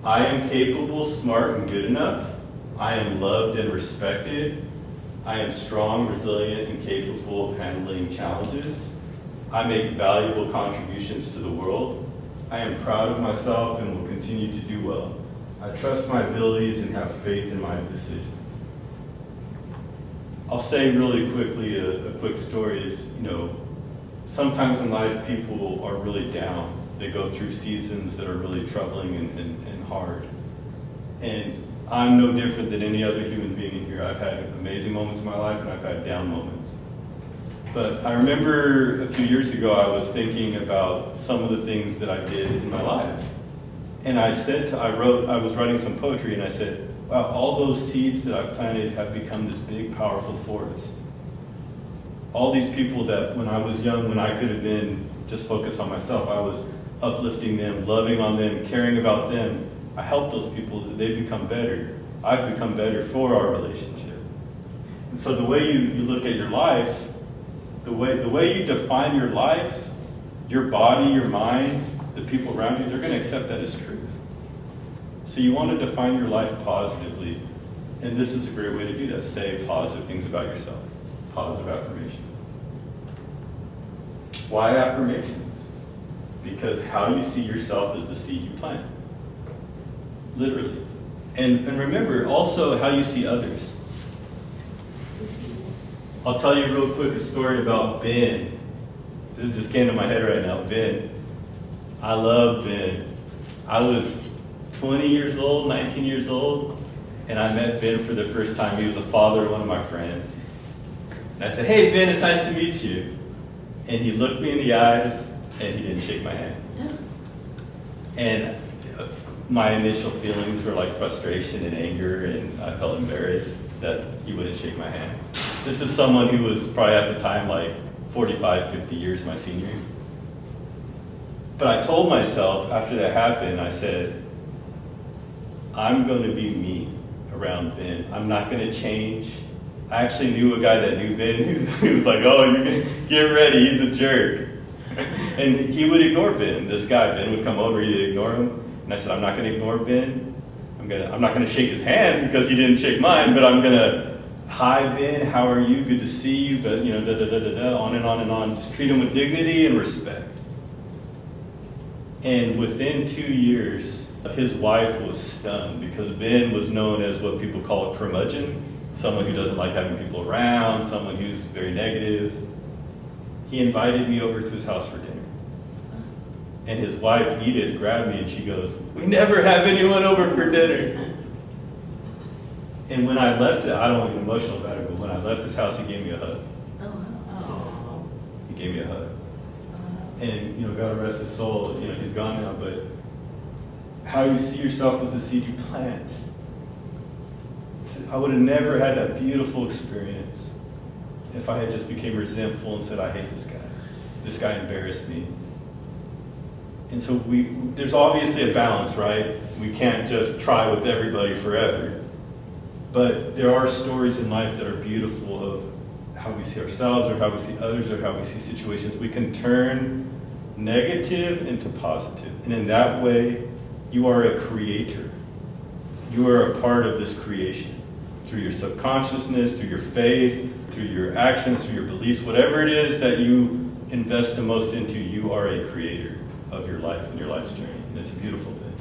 I am capable, smart, and good enough. I am loved and respected. I am strong, resilient, and capable of handling challenges. I make valuable contributions to the world. I am proud of myself and will continue to do well. I trust my abilities and have faith in my decisions. I'll say really quickly a quick story is, sometimes in life people are really down. They go through seasons that are really troubling and hard. And I'm no different than any other human being in here. I've had amazing moments in my life and I've had down moments. But I remember a few years ago I was thinking about some of the things that I did in my life. And I was writing some poetry and I said, wow, all those seeds that I've planted have become this big, powerful forest. All these people that when I was young, when I could have been just focused on myself, I was uplifting them, loving on them, caring about them. I helped those people, they've become better. I've become better for our relationship. And so the way you look at your life, the way you define your life, your body, your mind, the people around you, they're going to accept that as truth. So you want to define your life positively. And this is a great way to do that. Say positive things about yourself. Positive affirmations. Why affirmations? Because how you see yourself is the seed you plant. Literally. And remember also how you see others. I'll tell you real quick a story about Ben. This just came to my head right now. Ben. I love Ben. I was 20 years old, 19 years old, and I met Ben for the first time. He was the father of one of my friends. And I said, hey, Ben, it's nice to meet you. And he looked me in the eyes, and he didn't shake my hand. And my initial feelings were like frustration and anger, and I felt embarrassed that he wouldn't shake my hand. This is someone who was probably at the time like 45, 50 years my senior. But I told myself after that happened, I said, I'm going to be me around Ben. I'm not going to change. I actually knew a guy that knew Ben. He was like, oh, you're gonna get ready, he's a jerk. And he would ignore Ben. This guy, Ben, would come over, he'd ignore him. And I said, I'm not going to ignore Ben. I'm not going to shake his hand because he didn't shake mine, but I'm going to, hi, Ben, how are you? Good to see you, but, on and on and on. Just treat him with dignity and respect. And within 2 years, his wife was stunned because Ben was known as what people call a curmudgeon, someone who doesn't like having people around, someone who's very negative. He invited me over to his house for dinner. And his wife, Edith, grabbed me and she goes, we never have anyone over for dinner. And when I left it, I don't want to get emotional about it, but when I left his house, he gave me a hug. Oh. He gave me a hug. And, God rest his soul, he's gone now, but how you see yourself is the seed you plant. I would have never had that beautiful experience if I had just became resentful and said, I hate this guy. This guy embarrassed me. And so there's obviously a balance, right? We can't just try with everybody forever. But there are stories in life that are beautiful of how we see ourselves or how we see others or how we see situations. We can turn negative into positive. And in that way, you are a creator. You are a part of this creation. Through your subconsciousness, through your faith, through your actions, through your beliefs, whatever it is that you invest the most into, you are a creator of your life and your life's journey. And it's a beautiful thing.